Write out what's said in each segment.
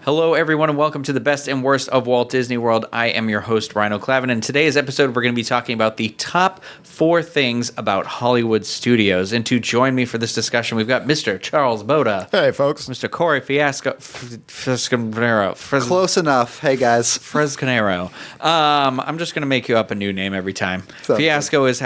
Hello, everyone, and welcome to the best and worst of Walt Disney World. I am your host, Ryan O'Clavin, and today's episode, we're going to be talking about the top 4 things about Hollywood studios. And to join me for this discussion, we've got Mr. Charles Boda. Hey, folks. Mr. Corey Frescanero. Close enough. Hey, guys. Frescanero. I'm just going to make you up a new name every time. Fiasco is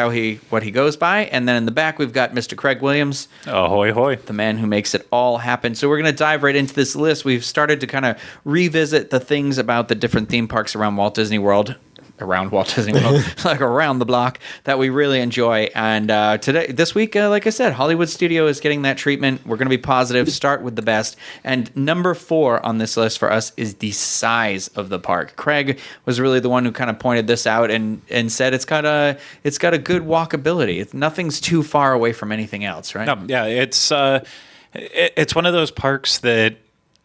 what he goes by. And then in the back, we've got Mr. Craig Williams. Ahoy, hoy. The man who makes it all happen. So we're going to dive right into this list. We've started to kind of revisit the things about the different theme parks around Walt Disney World, like around the block, that we really enjoy. And this week, like I said, Hollywood Studio is getting that treatment. We're going to be positive, start with the best. And number 4 on this list for us is the size of the park. Craig was really the one who kind of pointed this out and said it's got a good walkability. Nothing's too far away from anything else, right? Yeah, it's one of those parks that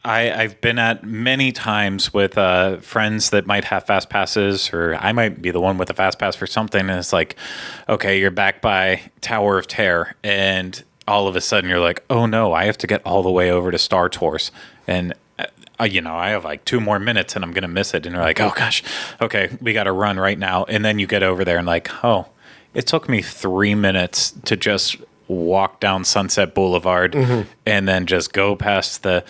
I've been at many times with friends that might have fast passes, or I might be the one with a fast pass for something, and it's like, okay, you're back by Tower of Terror, and all of a sudden you're like, oh no, I have to get all the way over to Star Tours, and I have like 2 more minutes and I'm going to miss it, and you're like, oh gosh, okay, we got to run right now, and then you get over there and like, oh, it took me 3 minutes to just walk down Sunset Boulevard and then just go past the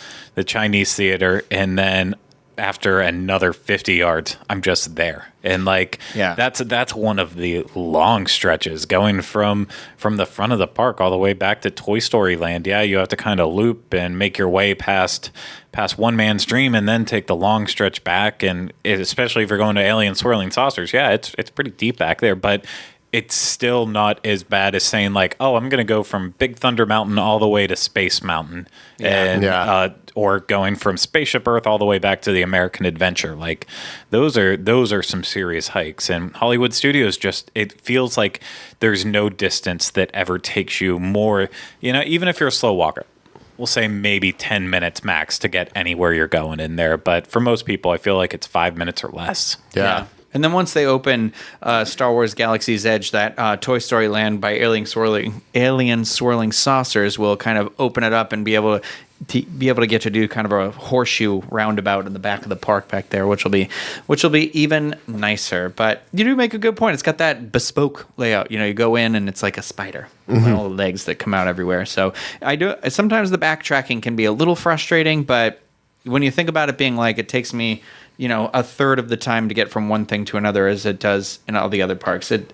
Chinese theater, and then after another 50 yards I'm just there. And like, yeah, that's one of the long stretches going from the front of the park all the way back to Toy Story Land. Yeah, you have to kind of loop and make your way past One Man's Dream and then take the long stretch back, and especially if you're going to Alien Swirling Saucers, yeah, it's pretty deep back there, but it's still not as bad as saying like, oh, I'm going to go from Big Thunder Mountain all the way to Space Mountain, or going from Spaceship Earth all the way back to the American Adventure. Like those are some serious hikes. And Hollywood Studios it feels like there's no distance that ever takes you more, even if you're a slow walker. We'll say maybe 10 minutes max to get anywhere you're going in there. But for most people, I feel like it's 5 minutes or less. Yeah. And then once they open Star Wars Galaxy's Edge, that Toy Story Land by Alien Swirling Saucers will kind of open it up and be able to get to do kind of a horseshoe roundabout in the back of the park back there, which will be even nicer. But you do make a good point. It's got that bespoke layout. You go in and it's like a spider, all the legs that come out everywhere. So sometimes the backtracking can be a little frustrating, but when you think about it being like it takes me a third of the time to get from one thing to another as it does in all the other parks, it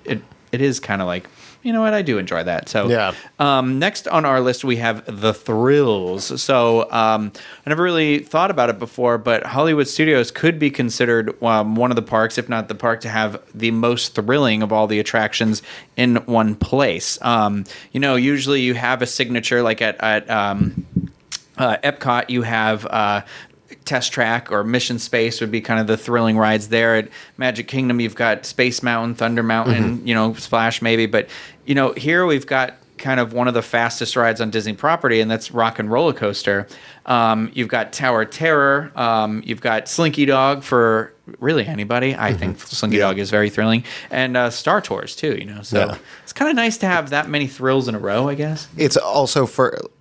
is kind of like, I do enjoy that. So yeah. Next on our list, we have the thrills. So I never really thought about it before, but Hollywood Studios could be considered one of the parks, if not the park, to have the most thrilling of all the attractions in one place. Usually you have a signature, like at Epcot, you have Test Track or Mission Space would be kind of the thrilling rides there. At Magic Kingdom, you've got Space Mountain, Thunder Mountain, Splash maybe. But, here we've got kind of one of the fastest rides on Disney property, and that's Rock and Roller Coaster. You've got Tower of Terror. You've got Slinky Dog for really anybody. I think Slinky Dog is very thrilling. And Star Tours, too, So it's kind of nice to have that many thrills in a row, I guess. It's also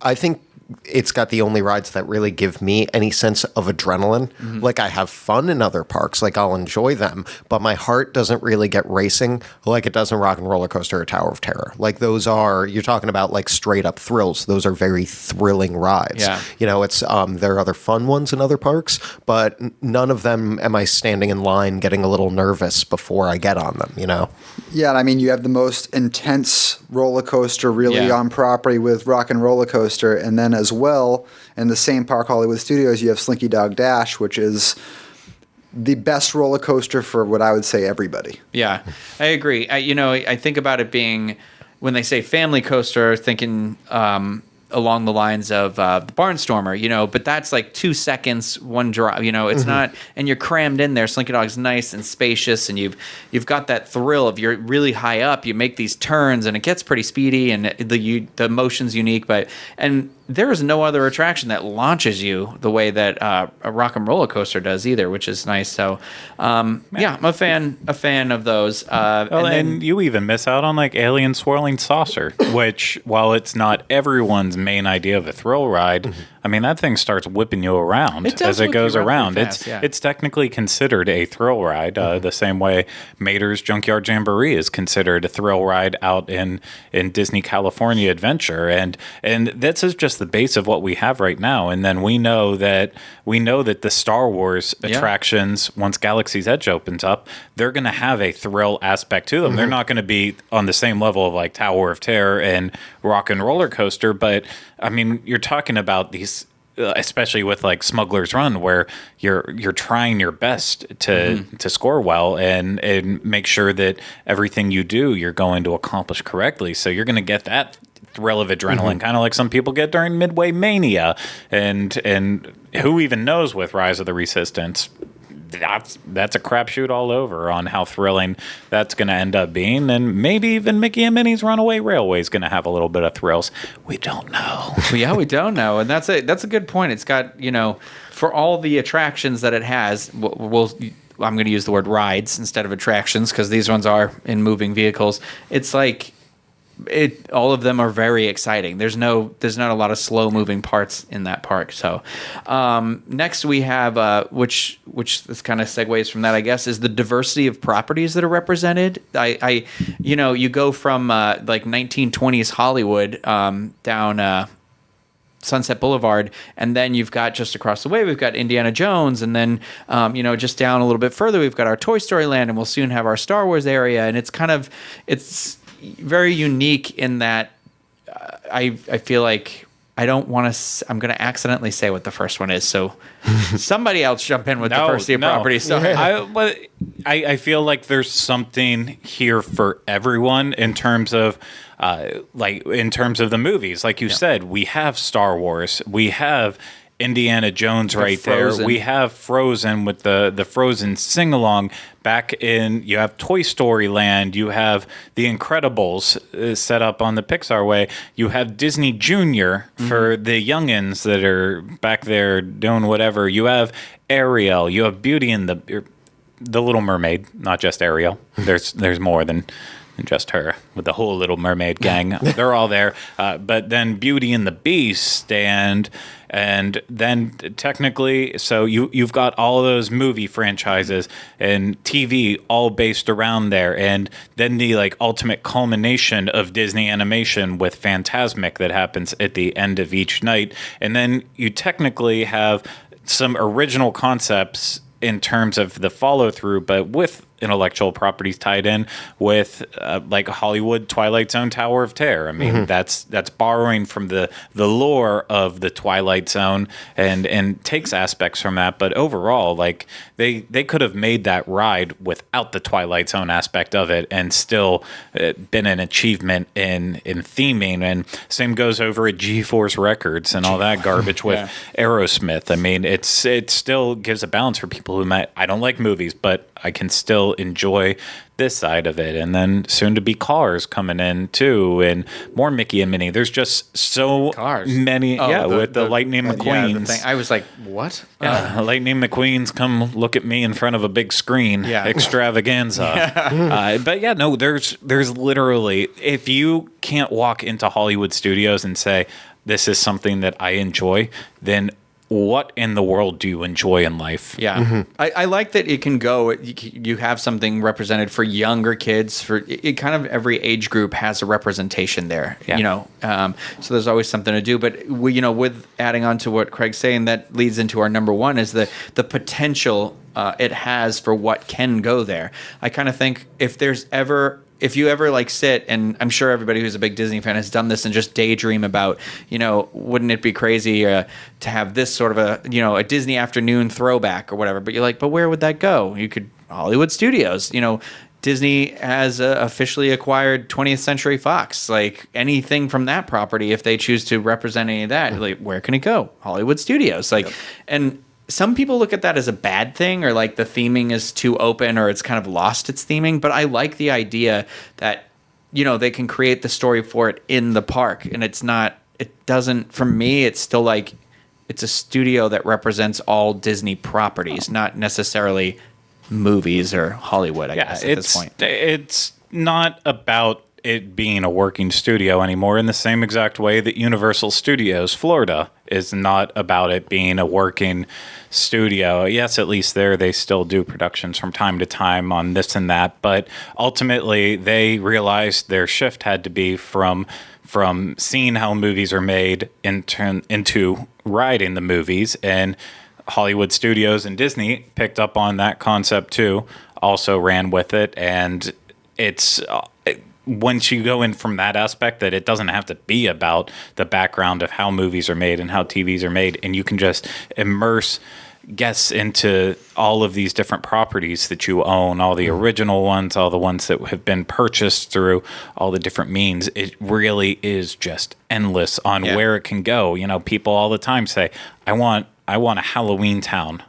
I think it's got the only rides that really give me any sense of adrenaline. Like, I have fun in other parks, like I'll enjoy them, but my heart doesn't really get racing like it does in Rock and Roller Coaster or Tower of Terror. Like, you're talking about like straight up thrills. Those are very thrilling rides. Yeah. It's there are other fun ones in other parks, but none of them am I standing in line getting a little nervous before I get on them, Yeah, and I mean, you have the most intense roller coaster really on property with Rock and Roller Coaster, and then as well, in the same park, Hollywood Studios, you have Slinky Dog Dash, which is the best roller coaster for what I would say everybody. Yeah, I agree. I think about it being, when they say family coaster, thinking along the lines of the Barnstormer, but that's like 2 seconds, one drop, it's not, and you're crammed in there. Slinky Dog's nice and spacious, and you've got that thrill of you're really high up, you make these turns, and it gets pretty speedy, and the motion's unique, and there is no other attraction that launches you the way that a Rock and Roller Coaster does either, which is nice. So, I'm a fan of those. And you even miss out on like Alien Swirling Saucer, which, while it's not everyone's main idea of a thrill ride, I mean, that thing starts whipping you around as it goes around. It's technically considered a thrill ride, the same way Mater's Junkyard Jamboree is considered a thrill ride out in Disney California Adventure, and this is just the base of what we have right now. And then we know that the Star Wars attractions, once Galaxy's Edge opens up, they're going to have a thrill aspect to them. They're not going to be on the same level of like Tower of Terror and Rock and Roller Coaster, but I mean, you're talking about these, especially with like Smuggler's Run, where you're trying your best to score well and make sure that everything you do, you're going to accomplish correctly. So you're going to get that thrill of adrenaline, kind of like some people get during Midway Mania, and who even knows with Rise of the Resistance. That's a crapshoot all over on how thrilling that's going to end up being, and maybe even Mickey and Minnie's Runaway Railway is going to have a little bit of thrills. We don't know. Yeah, we don't know, and that's a good point. It's got, for all the attractions that it has, I'm going to use the word rides instead of attractions because these ones are in moving vehicles. It's like all of them are very exciting. There's not a lot of slow moving parts in that park. So next we have which this kind of segues from that, I guess, is the diversity of properties that are represented. You go from like 1920s Hollywood down Sunset Boulevard, and then you've got just across the way we've got Indiana Jones, and then just down a little bit further we've got our Toy Story Land, and we'll soon have our Star Wars area. And it's very unique in that I feel like I don't want to. I'm going to accidentally say what the first one is, so somebody else jump in with diversity of properties. So I feel like there's something here for everyone in terms of the movies. Like you said, we have Star Wars, we have Indiana Jones right there. We have Frozen with the Frozen sing-along. You have Toy Story Land. You have The Incredibles set up on the Pixar way. You have Disney Junior for the youngins that are back there doing whatever. You have Ariel. You have Beauty and the Little Mermaid, not just Ariel. There's more than just her with the whole Little Mermaid gang. They're all there. But then Beauty and the Beast and then technically, so you've got all of those movie franchises and TV all based around there. And then the like ultimate culmination of Disney animation with Fantasmic that happens at the end of each night. And then you technically have some original concepts in terms of the follow through, but with intellectual properties tied in with like Hollywood Twilight Zone Tower of Terror. I mean, that's borrowing from the lore of the Twilight Zone and takes aspects from that. But overall, like they could have made that ride without the Twilight Zone aspect of it and still been an achievement in theming. And same goes over at G-Force Records and all that garbage with Aerosmith. I mean, it still gives a balance for people who I don't like movies, but I can still enjoy this side of it. And then soon to be Cars coming in too, and more Mickey and Minnie. There's just so many. With the Lightning McQueens. I was like, what? Lightning McQueens, come look at me in front of a big screen. Extravaganza. But there's literally, if you can't walk into Hollywood Studios and say, this is something that I enjoy, then what in the world do you enjoy in life? Yeah. I like that it can go, you have something represented for younger kids, for it kind of every age group has a representation there, so there's always something to do. But with adding on to what Craig's saying, that leads into our number one is the potential it has for what can go there. I kind of think if you ever like sit, and I'm sure everybody who's a big Disney fan has done this and just daydream about, wouldn't it be crazy to have this sort of a Disney afternoon throwback or whatever, but you're like, but where would that go? You could, Hollywood Studios, Disney has officially acquired 20th Century Fox, like anything from that property, if they choose to represent any of that, like where can it go? Hollywood Studios. And some people look at that as a bad thing, or like the theming is too open, or it's kind of lost its theming. But I like the idea that, they can create the story for it in the park. And for me, it's still like, it's a studio that represents all Disney properties, not necessarily movies or Hollywood, I guess, at this point. It's not about it being a working studio anymore, in the same exact way that Universal Studios Florida is not about it being a working studio. Yes, at least there they still do productions from time to time on this and that, but ultimately they realized their shift had to be from seeing how movies are made into writing the movies, and Hollywood Studios and Disney picked up on that concept too, also ran with it, and it's once you go in from that aspect, that it doesn't have to be about the background of how movies are made and how TVs are made, and you can just immerse guests into all of these different properties that you own, all the original ones, all the ones that have been purchased through all the different means. It really is just endless on where it can go. You know, people all the time say, I want a Halloween town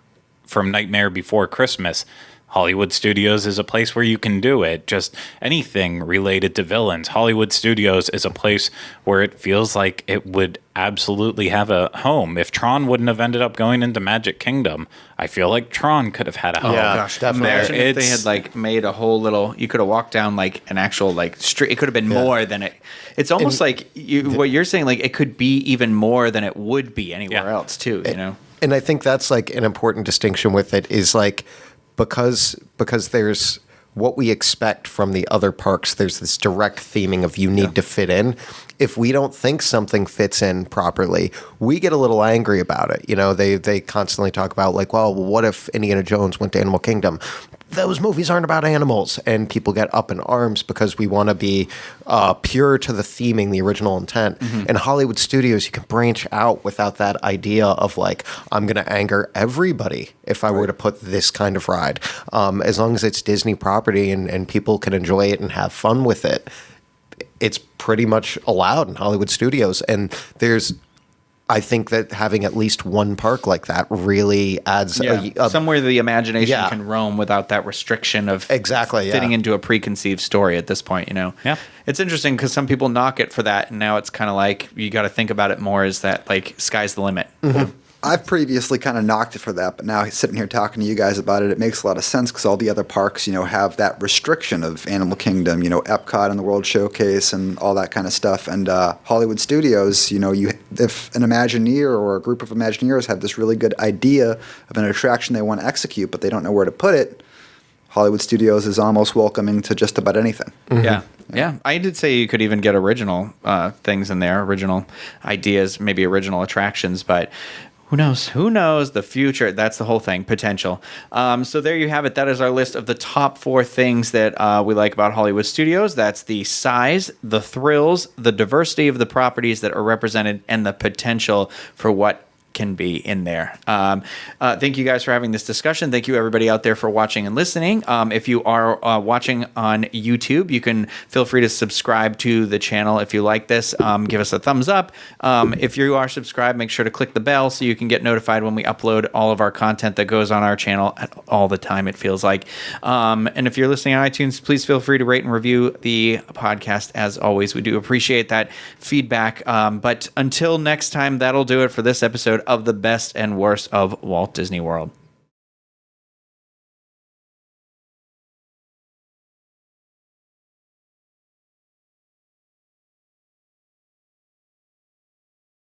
from Nightmare Before Christmas. Hollywood Studios is a place where you can do it. Just anything related to villains. Hollywood Studios is a place where it feels like it would absolutely have a home. If Tron wouldn't have ended up going into Magic Kingdom, I feel like Tron could have had a home. Yeah, gosh, definitely. Imagine if they had like made a whole little. You could have walked down like an actual like street. It could have been more than it. It's almost like what you're saying. Like it could be even more than it would be anywhere else too. You know. And I think that's like an important distinction with it is like. Because there's what we expect from the other parks, there's this direct theming of you need to fit in. If we don't think something fits in properly, we get a little angry about it. You know, they constantly talk about like, well, what if Indiana Jones went to Animal Kingdom? Those movies aren't about animals, and people get up in arms because we want to be pure to the theming, the original intent. In Hollywood Studios, you can branch out without that idea of like, I'm going to anger everybody if I were to put this kind of ride. As long as it's Disney property and people can enjoy it and have fun with it, it's pretty much allowed in Hollywood Studios. And I think that having at least one park like that really adds somewhere the imagination can roam without that restriction of fitting into a preconceived story at this point, you know? Yeah. It's interesting because some people knock it for that, and now it's kind of like you got to think about it more as that like sky's the limit. I've previously kind of knocked it for that, but now sitting here talking to you guys about it, it makes a lot of sense because all the other parks, you know, have that restriction of Animal Kingdom, you know, Epcot and the World Showcase and all that kind of stuff. And Hollywood Studios, you know, if an Imagineer or a group of Imagineers have this really good idea of an attraction they want to execute, but they don't know where to put it, Hollywood Studios is almost welcoming to just about anything. Yeah. I did say you could even get original things in there, original ideas, maybe original attractions, but who knows? Who knows the future? That's the whole thing, potential. So there you have it. That is our list of the top 4 things that we like about Hollywood Studios. That's the size, the thrills, the diversity of the properties that are represented, and the potential for what can be in there. Thank you guys for having this discussion. Thank you everybody out there for watching and listening. If you are watching on YouTube, you can feel free to subscribe to the channel if you like this. Give us a thumbs up. If you are subscribed, make sure to click the bell so you can get notified when we upload all of our content that goes on our channel all the time, it feels like. And if you're listening on iTunes, please feel free to rate and review the podcast. As always, we do appreciate that feedback. But until next time, that'll do it for this episode of the best and worst of Walt Disney World.